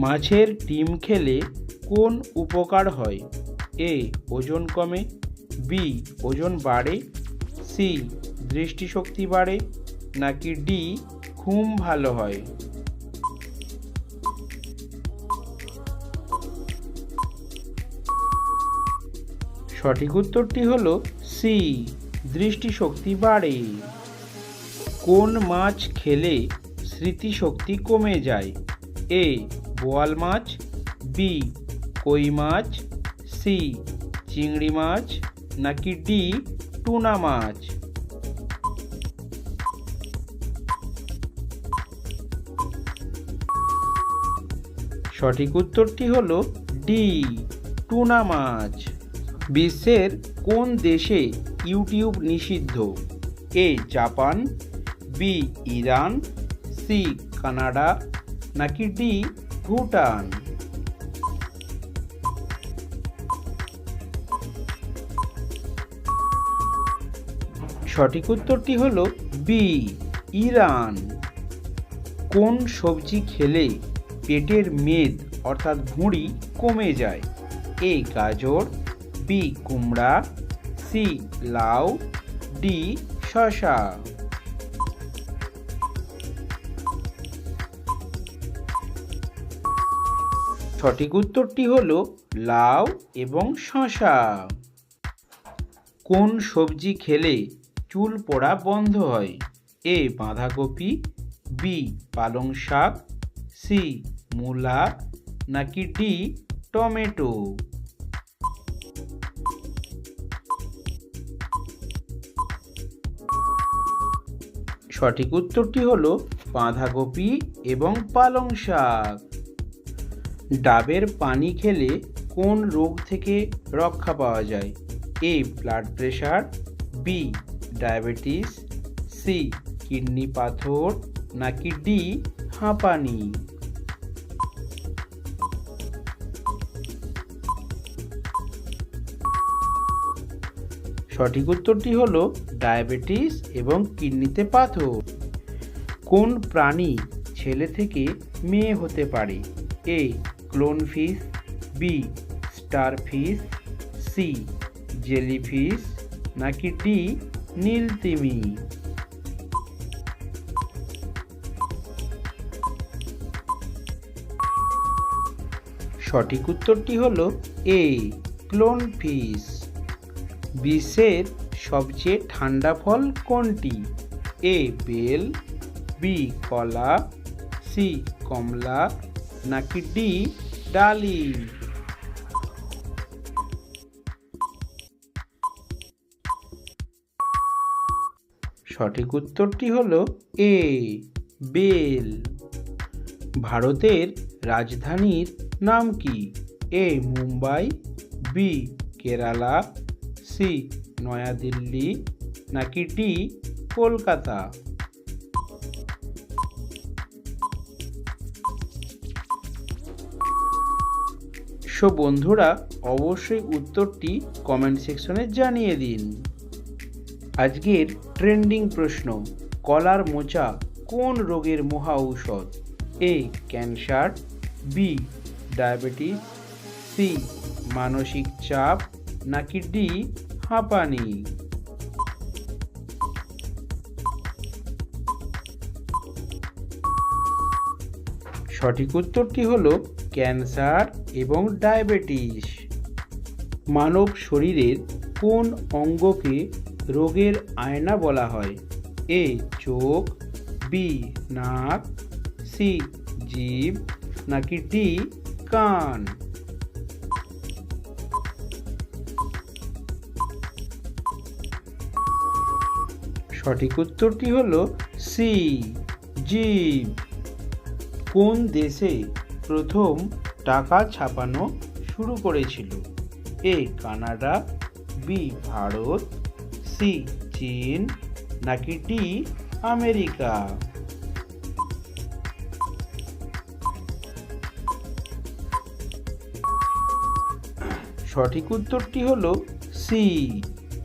মাছের ডিম খেলে কোন উপকার হয়? এ ওজন কমে, বি ওজন বাড়ে, সি দৃষ্টিশক্তি বাড়ে, নাকি ডি ঘুম ভালো হয়? সঠিক উত্তরটি হলো সি দৃষ্টিশক্তি বাড়ে। কোন মাছ খেলে স্মৃতিশক্তি কমে যায়? এ বোয়াল মাছ, বি কই মাছ, সি চিংড়ি মাছ, নাকি ডি টুনা মাছ? সঠিক উত্তরটি হলো ডি টুনা মাছ। বিশ্বের কোন দেশে ইউটিউব নিষিদ্ধ? A Japan, B Iran, C Canada, নাকি ডি ভুটান? সঠিক উত্তরটি হলো বি ইরান। কোন সবজি খেলে পেটের মেদ অর্থাৎ ভুঁড়ি কমে যায়? এ গাজর, বি কুমড়া, সি লাউ, ডি শসা? সঠিক উত্তরটি হলো লাউ এবং শসা। কোন সবজি খেলে চুল পড়া বন্ধ হয়? এ বাঁধাকপি, বি পালং শাক, সি মূলা, নাকি ডি টমেটো? সঠিক উত্তরটি হলো বাঁধাকপি এবং পালং শাক। ডাবের পানি খেলে কোন রোগ থেকে রক্ষা পাওয়া যায়? A blood pressure, B diabetes, C kidney পাথর, নাকি ডি হাঁপানি? সঠিক উত্তরটি হলো ডায়াবেটিস এবং কিডনিতে পাথর। কোন প্রাণী ছেলে থেকে মেয়ে হতে পারে? এ ক্লোনফিশ, বি স্টারফিশ, সি জেলিফিশ, নাকি ডি নীলতিমি? সঠিক উত্তরটি হলো এ ক্লোনফিশ। বিশ্বের সবচেয়ে ঠান্ডা ফল কোনটি? এ বেল, বি কলা, সি কমলা, নাকি ডি ডালিম? সঠিক উত্তরটি হলো এ বেল। ভারতের রাজধানীর নাম কি? এ মুম্বাই, বি কেরালা, সি নয়াদিল্লি, নাকি ডি কলকাতা? সো বন্ধুরা, অবশ্যই উত্তরটি কমেন্ট সেকশনে জানিয়ে দিন। আজকের ট্রেন্ডিং প্রশ্ন, কলার মোচা কোন রোগের মহা ঔষধ? A cancer, B diabetes, C মানসিক চাপ, নাকি ডি হাঁপানি? সঠিক উত্তরটি হলো ক্যান্সার এবং ডায়াবেটিস। মানব শরীরের কোন অঙ্গকে রোগের আয়না বলা হয়? এ চোখ, বি নাক, সি জিভ, নাকি ডি কান? সঠিক উত্তরটি হলো সি জিভ। কোন দেশে প্রথম টাকা ছাপানো শুরু করেছিল? A Canada, B Bharat, C চীন, নাকি ডি আমেরিকা? সঠিক উত্তরটি হলো সি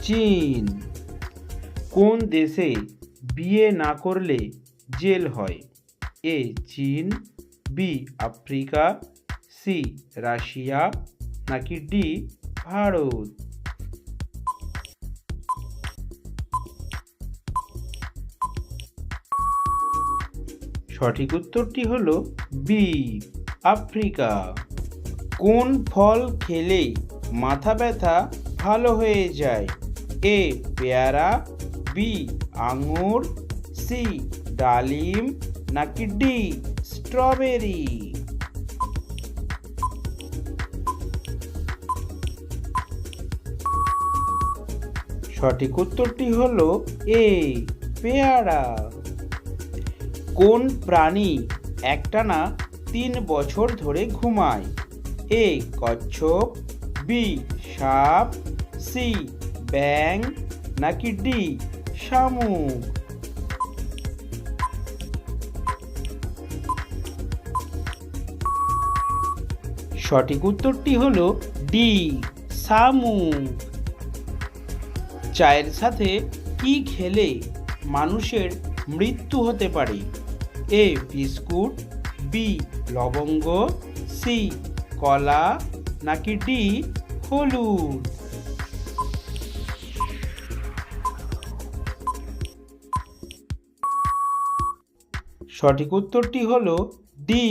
চীন। কোন দেশে বিয়ে না করলে জেল হয়? এ চীন, বি আফ্রিকা, সি রাশিয়া নাকি ডি ভারত? সঠিক উত্তরটি হলো বি আফ্রিকা। কোন ফল খেলে মাথা ব্যথা ভালো হয়ে যায়? এ পেয়ারা, বি আঙুর, সি ডালিম নাকি ডি স্ট্রবেরি? সঠিক উত্তরটি হলো এ পেয়ারা। কোন প্রাণী একটানা 3 বছর ধরে ঘুমায়? এ কচ্ছপ, বি সাপ, সি ব্যাঙ নাকি ডি শামুক? সঠিক উত্তরটি হলো ডি শামুক। চায়ের সাথে কি খেলে মানুষের মৃত্যু হতে পারে? এ বিস্কুট, বি লবঙ্গ, সি কলা নাকি ডি হলুদ? সঠিক উত্তরটি হলো ডি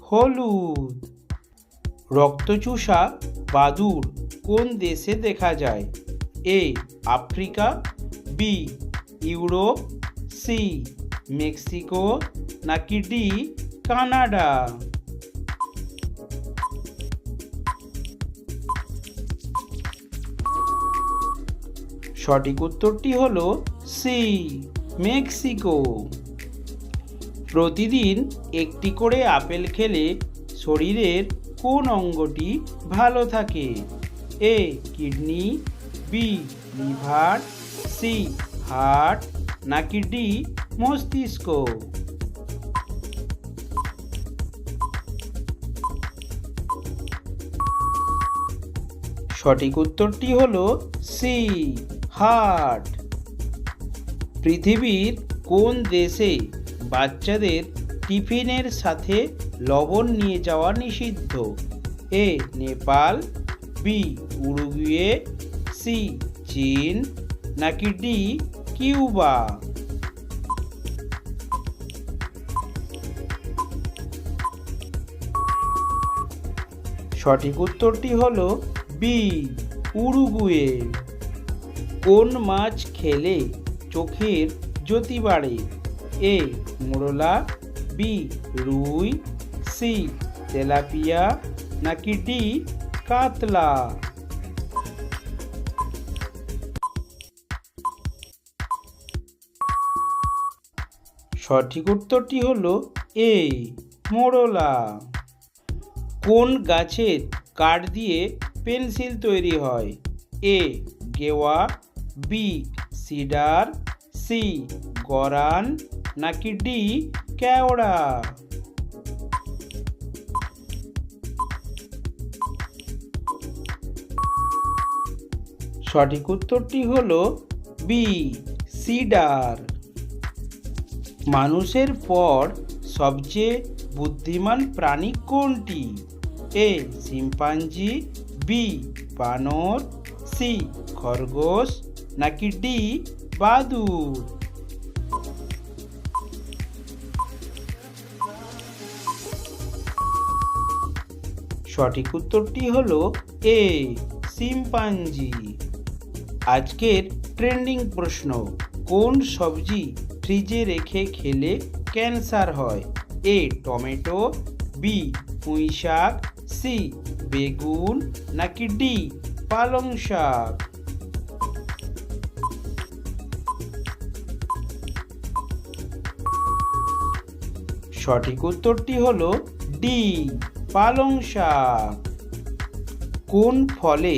হলুদ। রক্তচোষা বাদুড় কোন দেশে দেখা যায়? A Africa, B Europe, C Mexico নাকি ডি কানাডা? সঠিক উত্তরটি হলো সি মেক্সিকো। প্রতিদিন একটি করে আপেল খেলে শরীরের কোন অঙ্গটি ভালো থাকে? A kidney, B liver, C heart নাকি ডি মস্তিষ্ক? সঠিক উত্তরটি হলো সি হার্ট। পৃথিবীর কোন দেশে বাচ্চাদের টিফিনের সাথে লবণ নিয়ে যাওয়া নিষিদ্ধ? এ নেপাল, বি উরুগুয়ে, সি চীন নাকি ডি কিউবা? সঠিক উত্তরটি হলো বি উরুগুয়ে। কোন মাছ খেলে চোখের জ্যোতি বাড়ে? এ মোরলা, বি রুই, সি তেলাপিয়া নাকি ডি কাতলা? সঠিক উত্তরটি হলো এ মোরলা। কোন গাছের কাঠ দিয়ে পেন্সিল তৈরি হয়? এ গেওয়া, বি সিডার, সি গরান নাকি ডি কেওড়া? সঠিক উত্তরটি হলো বি সিডার। মানুষের পর সবচেয়ে বুদ্ধিমান প্রাণী কোনটি? এ শিম্পাঞ্জি, বি বানর, সি খরগোশ নাকি ডি বাদুড়? সঠিক উত্তরটি হলো এ শিম্পাঞ্জি। আজকের ট্রেন্ডিং প্রশ্ন, কোন সবজি ফ্রিজে রেখে খেলে ক্যান্সার হয়? এ টমেটো, বি পুঁই শাক, সি বেগুন নাকি ডি পালং শাক? সঠিক উত্তরটি হলো ডি পালং শাক। কোন ফলে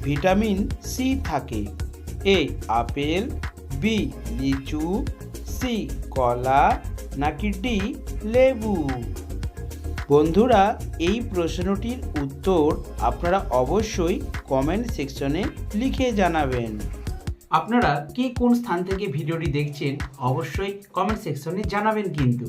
ভিটামিন সি থাকে? এ আপেল, বি লিচু, সি কলা নাকি ডি লেবু? বন্ধুরা, এই প্রশ্নটির উত্তর আপনারা অবশ্যই কমেন্ট সেকশনে লিখে জানাবেন। আপনারা কে কোন স্থান থেকে ভিডিওটি দেখছেন অবশ্যই কমেন্ট সেকশনে জানাবেন কিন্তু।